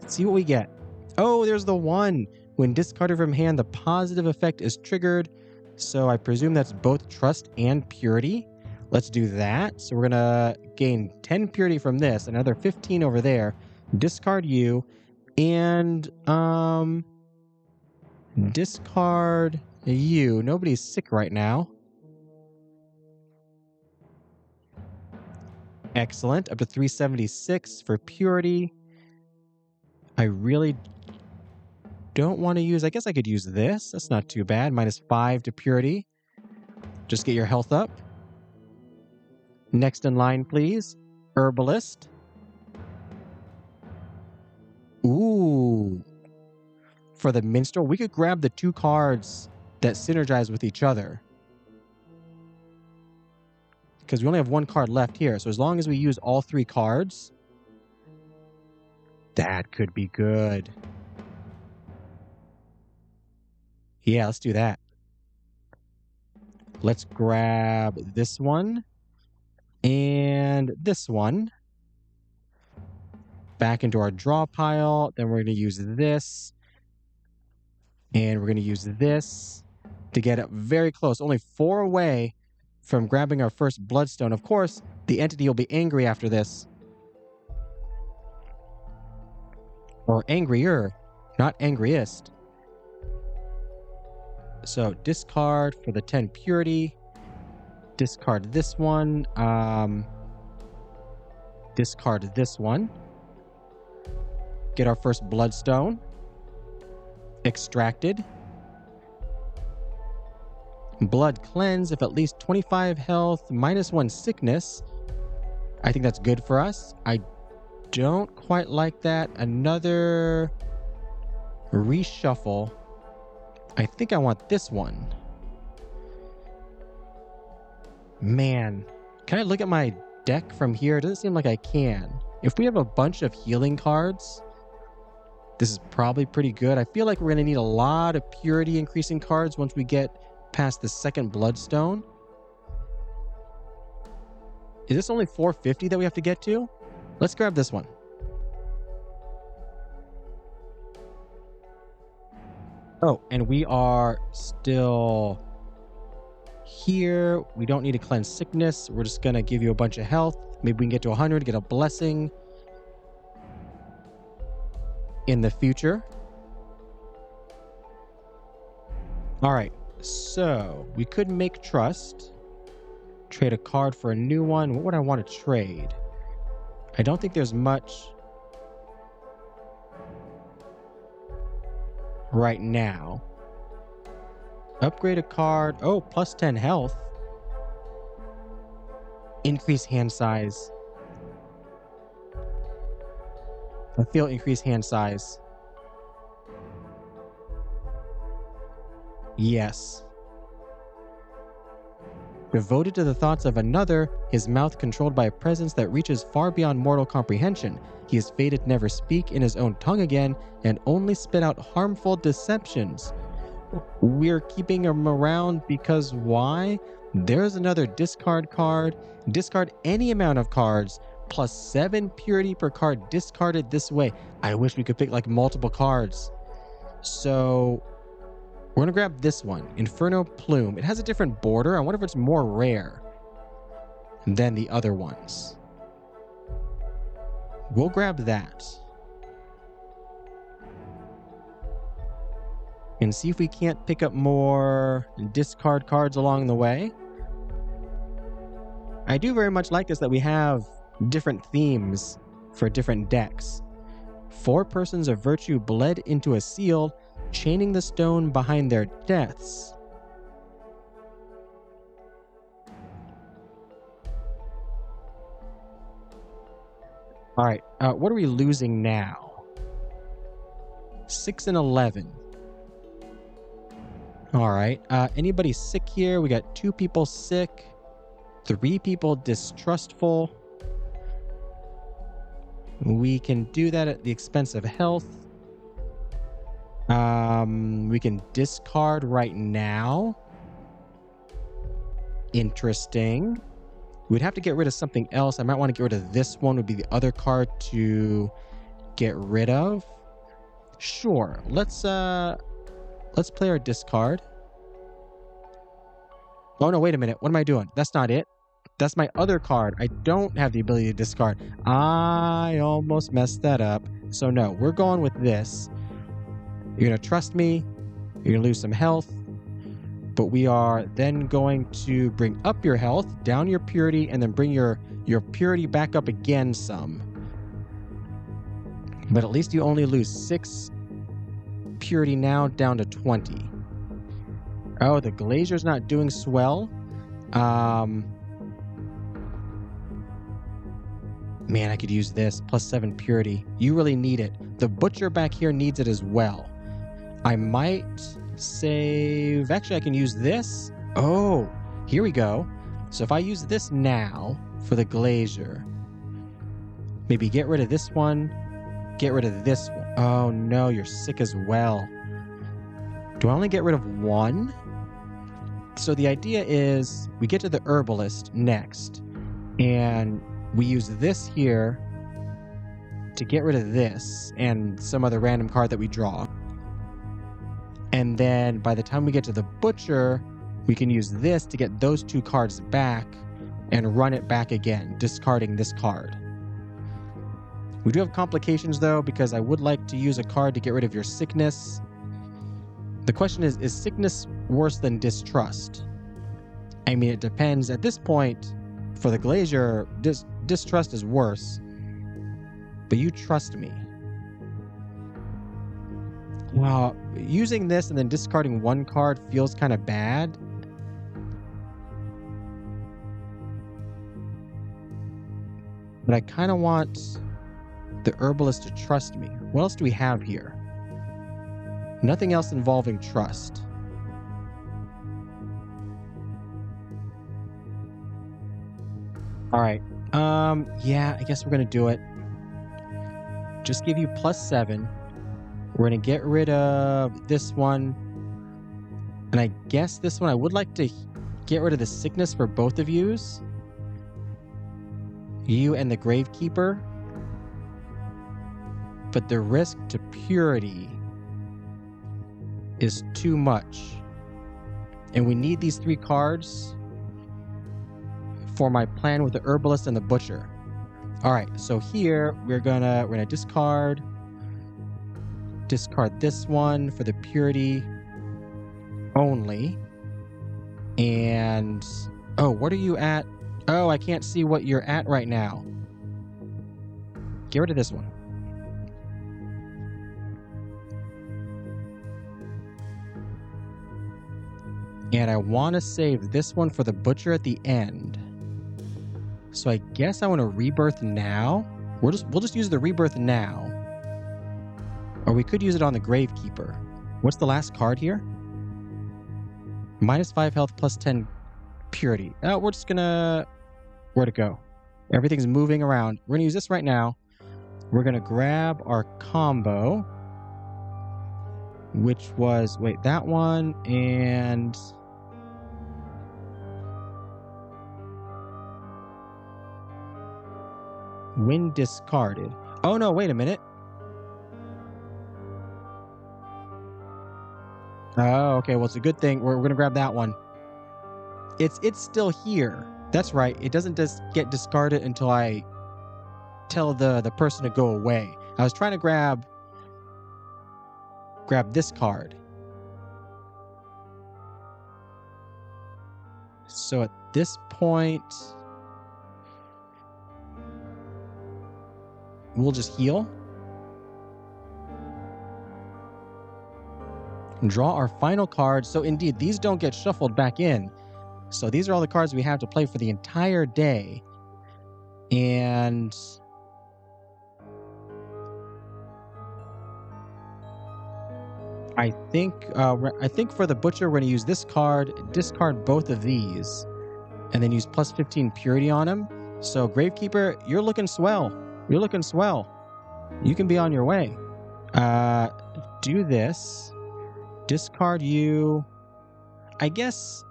Let's see what we get. Oh, there's the 1. When discarded from hand, the positive effect is triggered. So I presume that's both trust and purity. Let's do that. So we're going to gain 10 purity from this, another 15 over there. Discard you. And discard you. Nobody's sick right now. Excellent. Up to 376 for purity. I really don't want to use, I guess I could use this. That's not too bad. -5 to purity. Just get your health up. Next in line, please. Herbalist. Ooh. For the minstrel, we could grab the 2 cards that synergize with each other. Because we only have 1 card left here. So as long as we use all 3 cards, that could be good. Yeah, let's do that. Let's grab this one and this one. Back into our draw pile. Then we're going to use this. And we're going to use this to get up very close. Only 4 away from grabbing our first bloodstone. Of course, the entity will be angry after this. Or angrier, not angriest. So discard for the 10 purity. Discard this one. Discard this one. Get our first bloodstone. Extracted. Blood cleanse if at least 25 health, -1 sickness. I think that's good for us. I don't quite like that. Another reshuffle. I think I want this one. Man, can I look at my deck from here? It doesn't seem like I can. If we have a bunch of healing cards, this is probably pretty good. I feel like we're going to need a lot of purity increasing cards once we get past the second bloodstone. Is this only 450 that we have to get to? Let's grab this one. Oh, and we are still here. We don't need to cleanse sickness. We're just going to give you a bunch of health. Maybe we can get to 100, get a blessing in the future. All right, so we could make trust. Trade a card for a new one. What would I want to trade? I don't think there's much right now. Upgrade a card. Oh, plus 10 health. Increase hand size. I feel increased hand size. Yes. Devoted to the thoughts of another, his mouth controlled by a presence that reaches far beyond mortal comprehension. He is fated to never speak in his own tongue again and only spit out harmful deceptions. We're keeping him around because why? There's another discard card. Discard any amount of cards, plus 7 purity per card discarded this way. I wish we could pick like multiple cards. So we're going to grab this one, Inferno Plume. It has a different border. I wonder if it's more rare than the other ones. We'll grab that. And see if we can't pick up more discard cards along the way. I do very much like this that we have different themes for different decks. 4 persons of virtue bled into a seal, chaining the stone behind their deaths. All right, what are we losing now? 6 and 11. All right, anybody sick here? We got 2 people sick, 3 people distrustful. We can do that at the expense of health. We can discard right now. Interesting. We'd have to get rid of something else. I might want to get rid of this one. Would be the other card to get rid of. Sure. Let's play our discard. Oh no, wait a minute. What am I doing? That's not it. That's my other card. I don't have the ability to discard. I almost messed that up. So no, we're going with this. You're going to trust me. You're going to lose some health. But we are then going to bring up your health, down your purity, and then bring your purity back up again some. But at least you only lose 6 purity now, down to 20. Oh, the glazier's not doing swell. Man, I could use this. +7 purity. You really need it. The butcher back here needs it as well. I might save... Actually, I can use this. Oh, here we go. So if I use this now for the glazier, maybe get rid of this one, get rid of this one. Oh no, you're sick as well. Do I only get rid of one? So the idea is we get to the herbalist next, and we use this here to get rid of this and some other random card that we draw. And then by the time we get to the butcher, we can use this to get those two cards back and run it back again, discarding this card. We do have complications though, because I would like to use a card to get rid of your sickness. The question is sickness worse than distrust? I mean, it depends. At this point, for the glazier, distrust is worse. But you trust me. Well, using this and then discarding one card feels kind of bad. But I kind of want the herbalist to trust me. What else do we have here? Nothing else involving trust. All right. Yeah, I guess we're going to do it. Just give you +7. We're going to get rid of this one. And I guess this one, I would like to get rid of the sickness for both of yous. You and the Gravekeeper. But the risk to purity is too much. And we need these 3 cards for my plan with the herbalist and the butcher. All right, so here we're gonna discard this one for the purity only. And oh, what are you at? Oh, I can't see what you're at right now. Get rid of this one. And I want to save this one for the butcher at the end. So I guess I want to rebirth now. We'll just use the rebirth now. Or we could use it on the Gravekeeper. What's the last card here? -5 health, +10 purity. Oh, we're just gonna... Where'd it go? Everything's moving around. We're gonna use this right now. We're gonna grab our combo, which was... Wait, that one and... When discarded. Oh no, wait a minute. Oh, okay. Well, it's a good thing. We're gonna grab that one. It's still here. That's right. It doesn't just get discarded until I tell the person to go away. I was trying to grab this card. So at this point, we'll just heal. And draw our final card. So indeed, these don't get shuffled back in. So these are all the cards we have to play for the entire day. And I think for the butcher, we're going to use this card, discard both of these, and then use +15 purity on him. So Gravekeeper, you're looking swell. You're looking swell. You can be on your way. Do this. Discard you. I guess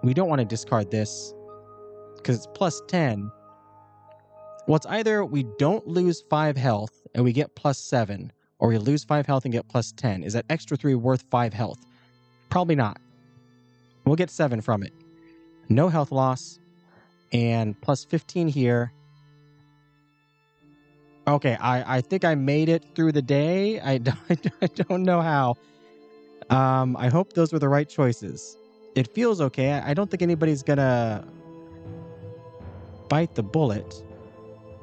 we don't want to discard this because it's +10. Well, it's either we don't lose 5 health and we get +7, or we lose 5 health and get +10. Is that extra 3 worth 5 health? Probably not. We'll get 7 from it. No health loss. And +15 here. Okay, I think I made it through the day. I don't know how. I hope those were the right choices. It feels okay. I don't think anybody's gonna bite the bullet.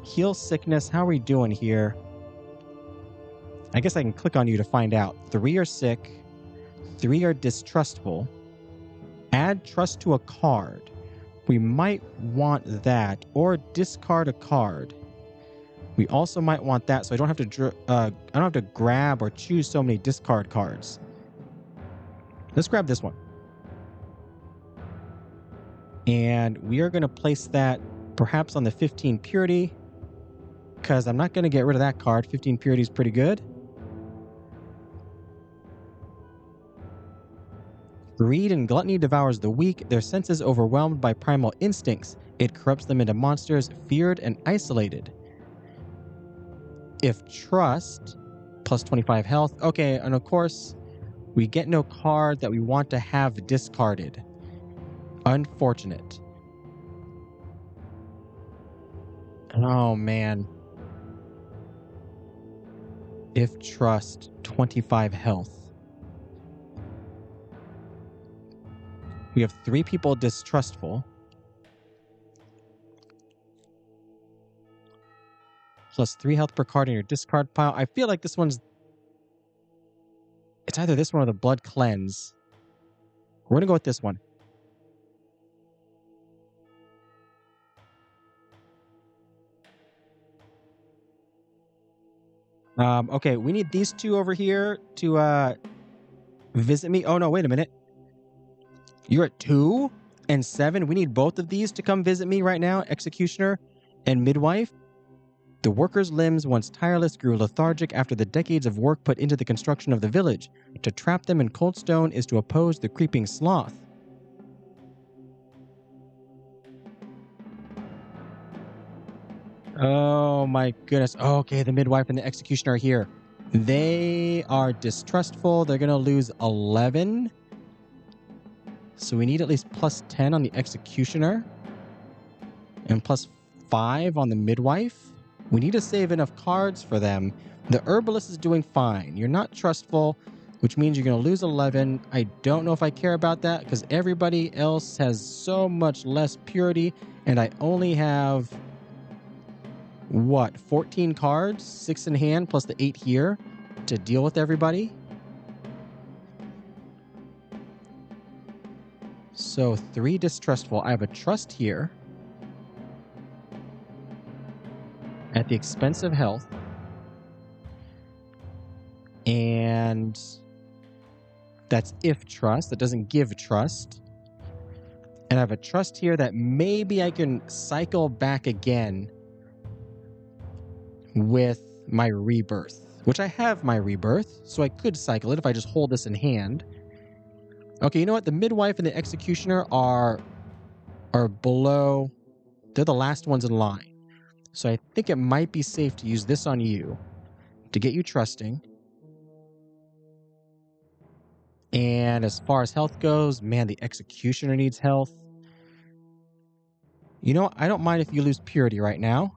Heal sickness. How are we doing here? I guess I can click on you to find out. 3 are sick. 3 are distrustful. Add trust to a card. We might want that, or discard a card. We also might want that, so I don't have to grab or choose so many discard cards. Let's grab this one. And we are going to place that perhaps on the 15 purity, because I'm not going to get rid of that card. 15 purity is pretty good. Greed and gluttony devours the weak, their senses overwhelmed by primal instincts. It corrupts them into monsters, feared and isolated. If trust, plus 25 health. Okay, and of course, we get no card that we want to have discarded. Unfortunate. Oh, man. If trust, 25 health. We have 3 people distrustful. Plus 3 health per card in your discard pile. I feel like this one's... It's either this one or the blood cleanse. We're going to go with this one. Okay, we need these 2 over here to visit me. Oh, no, wait a minute. You're at 2 and 7. We need both of these to come visit me right now, Executioner and Midwife. The workers' limbs, once tireless, grew lethargic after the decades of work put into the construction of the village. To trap them in cold stone is to oppose the creeping sloth. Oh my goodness. Okay, the Midwife and the Executioner are here. They are distrustful. They're going to lose 11. So we need at least plus 10 on the Executioner. And plus 5 on the Midwife. We need to save enough cards for them. The Herbalist is doing fine. You're not trustful, which means you're going to lose 11. I don't know if I care about that because everybody else has so much less purity. And I only have, what, 14 cards? 6 in hand plus the 8 here to deal with everybody. So 3 distrustful. I have a trust here at the expense of health. And that's if trust. That doesn't give trust. And I have a trust here that maybe I can cycle back again with my rebirth, which I have my rebirth, so I could cycle it if I just hold this in hand. Okay, you know what? The Midwife and the Executioner are below. They're the last ones in line. So I think it might be safe to use this on you to get you trusting. And as far as health goes, man, the Executioner needs health. You know, I don't mind if you lose purity right now.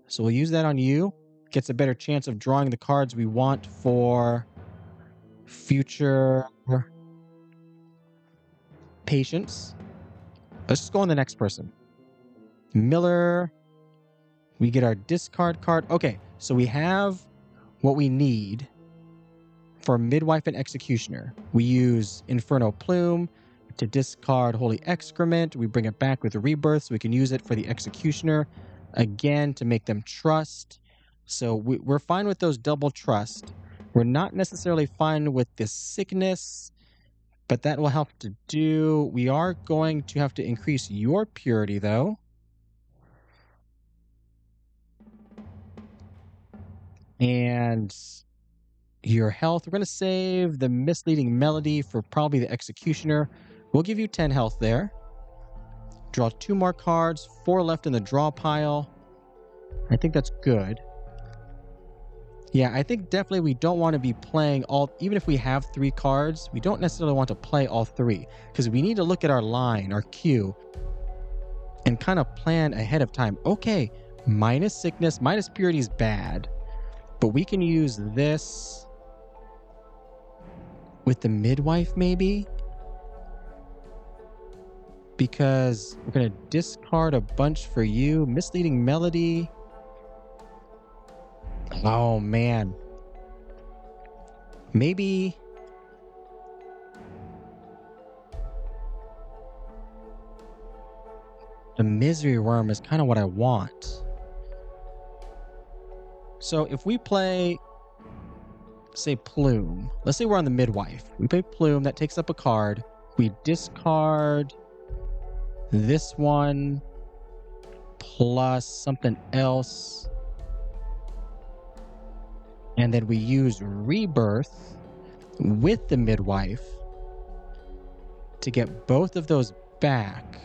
So we'll use that on you. Gets a better chance of drawing the cards we want for future patience. Let's just go on the next person. Miller. We get our discard card. Okay, so we have what we need for Midwife and Executioner. We use Inferno Plume to discard Holy Excrement. We bring it back with a Rebirth so we can use it for the Executioner again to make them trust. So we're fine with those double trust. We're not necessarily fine with this sickness, but that will help to do. We are going to have to increase your purity though. And your health. We're going to save the Misleading Melody for probably the Executioner. We'll give you 10 health there. Draw 2 more cards. 4 left in the draw pile. I think that's good. Yeah, I think definitely we don't want to be playing all... Even if we have 3 cards, we don't necessarily want to play all 3. Because we need to look at our line, our queue, and kind of plan ahead of time. Okay, minus sickness, minus purity is bad. But we can use this with the Midwife, maybe? Because we're going to discard a bunch for you. Misleading Melody. Oh, man. Maybe... the misery worm is kind of what I want. So if we play, say, Plume. Let's say we're on the midwife. We play Plume. That takes up a card. We discard this one plus something else. And then we use Rebirth with the midwife to get both of those back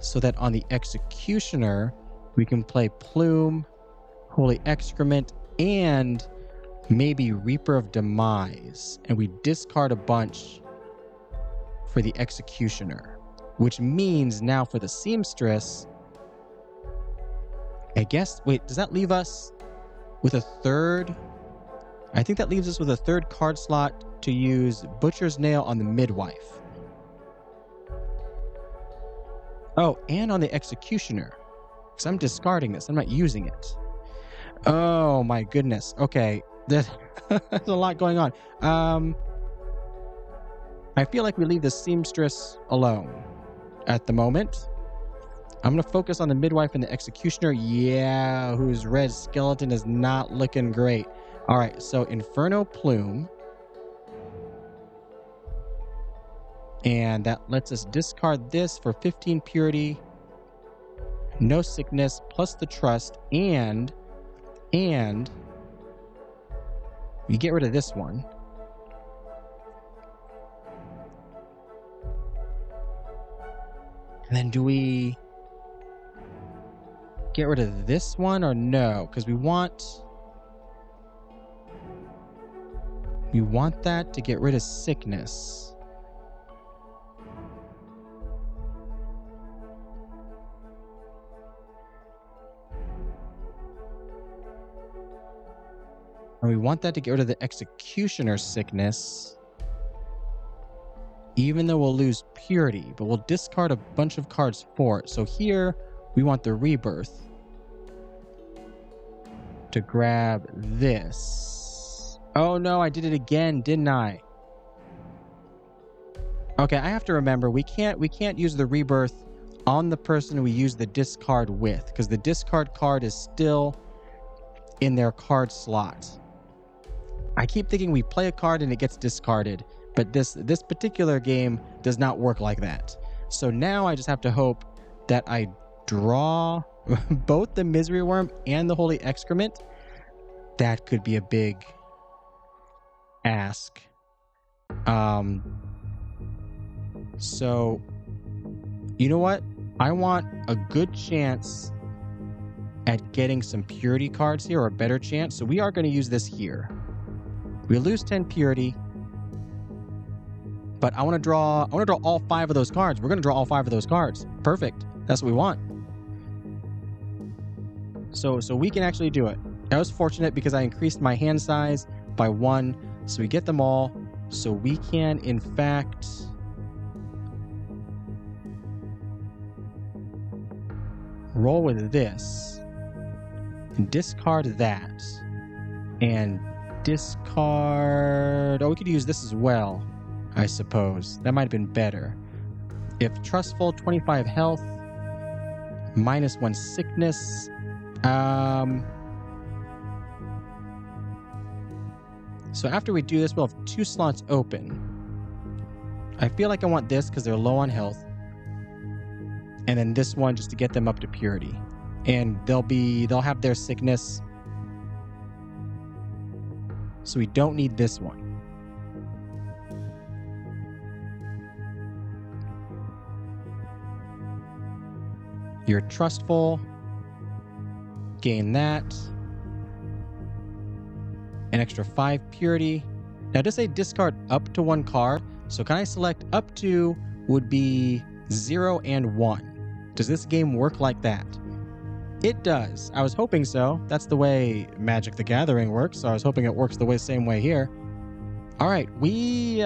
so that on the Executioner, we can play Plume, Holy Excrement, and maybe Reaper of Demise. And we discard a bunch for the Executioner, which means now for the Seamstress, I guess, wait, does that leave us with a third? I think that leaves us with a third card slot to use Butcher's Nail on the midwife. Oh, and on the Executioner. Because I'm discarding this. I'm not using it. Oh, my goodness. Okay. There's a lot going on. I feel like we leave the Seamstress alone at the moment. I'm going to focus on the midwife and the Executioner. Yeah, whose red skeleton is not looking great. All right, so Inferno Plume. And that lets us discard this for 15 purity, no sickness, plus the trust, and we get rid of this one. And then do we get rid of this one or no? Because we want that to get rid of sickness. And we want that to get rid of the Executioner sickness. Even though we'll lose purity, but we'll discard a bunch of cards for it. So here, we want the Rebirth to grab this. Oh no, I did it again, didn't I? Okay, I have to remember, we can't use the Rebirth on the person we use the discard with, because the discard card is still in their card slot. I keep thinking we play a card and it gets discarded, but this particular game does not work like that. So now I just have to hope that I draw both the Misery Worm and the Holy Excrement. That could be a big ask. So, you know what? I want a good chance at getting some purity cards here, or a better chance. So we are going to use this here. We lose 10 purity, but I want to draw all 5 of those cards. We're going to draw all 5 of those cards. Perfect. That's what we want. So we can actually do it. I was fortunate because I increased my hand size by 1, so we get them all. So we can, in fact, roll with this and discard that, and discard... Oh, we could use this as well, I suppose. That might have been better. If Trustful, 25 health, -1 sickness. So after we do this, we'll have 2 slots open. I feel like I want this because they're low on health. And then this one just to get them up to purity. And they'll have their sickness. So we don't need this one. You're trustful. Gain that. An extra 5 purity. Now does say discard up to 1 card. So can I select up to would be 0 and 1. Does this game work like that? It does. I was hoping so. That's the way Magic the Gathering works, so I was hoping it works the same way here. All right, we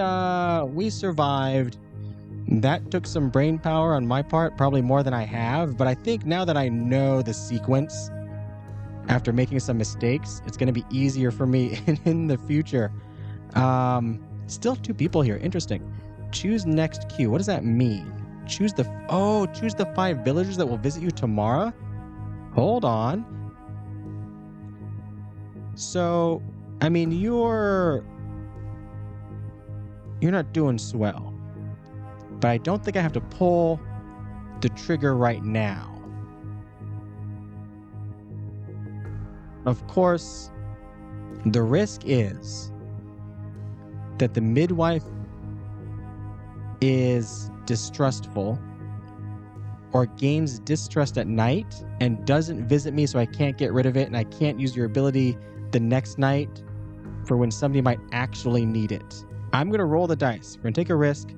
survived. That took some brain power on my part, probably more than I have, but I think now that I know the sequence, after making some mistakes, it's going to be easier for me in the future. Still 2 people here. Interesting. Choose next queue. What does that mean? Choose the 5 villagers that will visit you tomorrow? Hold on. So, I mean, you're not doing swell. But I don't think I have to pull the trigger right now. Of course, the risk is that the midwife is distrustful or gains distrust at night and doesn't visit me, so I can't get rid of it, and I can't use your ability the next night for when somebody might actually need it. I'm going to roll the dice. We're going to take a risk.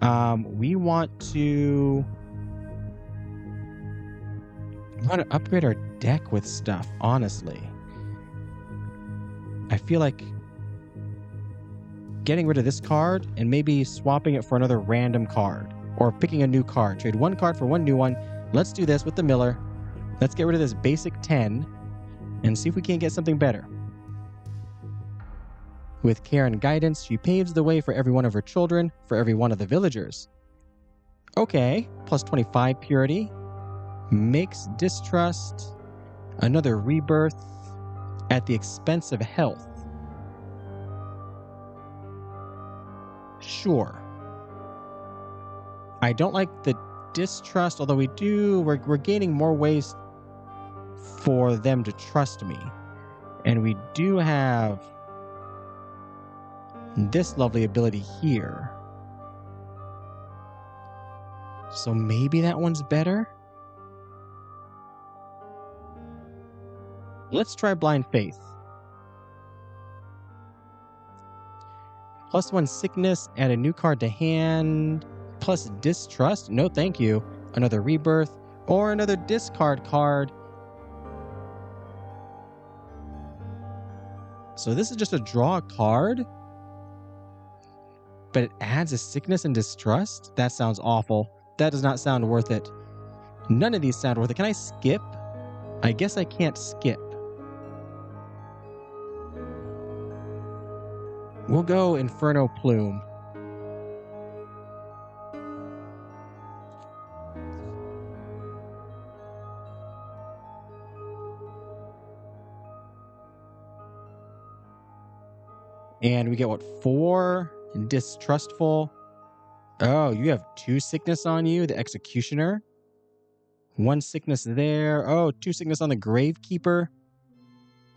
We want to upgrade our deck with stuff, honestly. I feel like getting rid of this card and maybe swapping it for another random card or picking a new card. Trade 1 card for 1 new one. Let's do this with the Miller. Let's get rid of this basic 10 and see if we can't get something better. With care and guidance, she paves the way for every one of her children, for every one of the villagers. Okay, plus 25 purity. Makes distrust. Another rebirth at the expense of health. Sure. I don't like the distrust, although we're gaining more ways for them to trust me. And we do have this lovely ability here. So maybe that one's better? Let's try Blind Faith. Plus 1 sickness, add a new card to hand. Plus distrust, no thank you. Another rebirth, or another discard card. So this is just a draw a card? But it adds a sickness and distrust? That sounds awful. That does not sound worth it. None of these sound worth it. Can I skip? I guess I can't skip. We'll go Inferno Plume. And we get what, 4 distrustful. Oh, you have 2 sickness on you, the Executioner. 1 sickness there. Oh, 2 sickness on the Gravekeeper.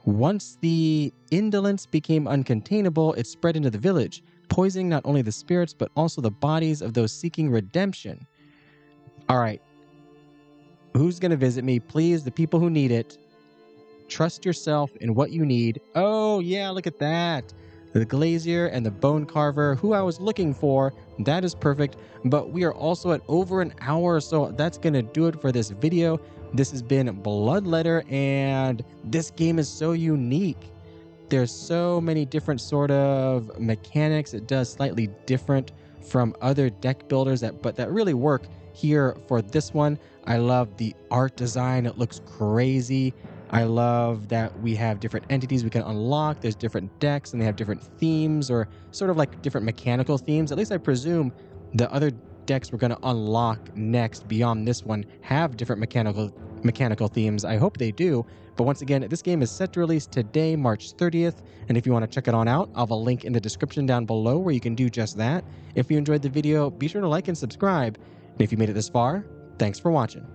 Once the indolence became uncontainable, it spread into the village, poisoning not only the spirits, but also the bodies of those seeking redemption. All right. Who's going to visit me? Please, the people who need it. Trust yourself in what you need. Oh, yeah, look at that. The Glazier and the Bone Carver, who I was looking for. That is perfect. But we are also at over an hour, so that's going to do it for this video. This has been Bloodletter, and this game is so unique. There's so many different sort of mechanics. It does slightly different from other deck builders that really work here for this one. I love the art design. It looks crazy. I love that we have different entities we can unlock. There's different decks and they have different themes, or sort of like different mechanical themes. At least I presume the other decks we're going to unlock next beyond this one have different mechanical themes. I hope they do. But once again, this game is set to release today, March 30th. And if you want to check it on out, I'll have a link in the description down below where you can do just that. If you enjoyed the video, be sure to like and subscribe. And if you made it this far, thanks for watching.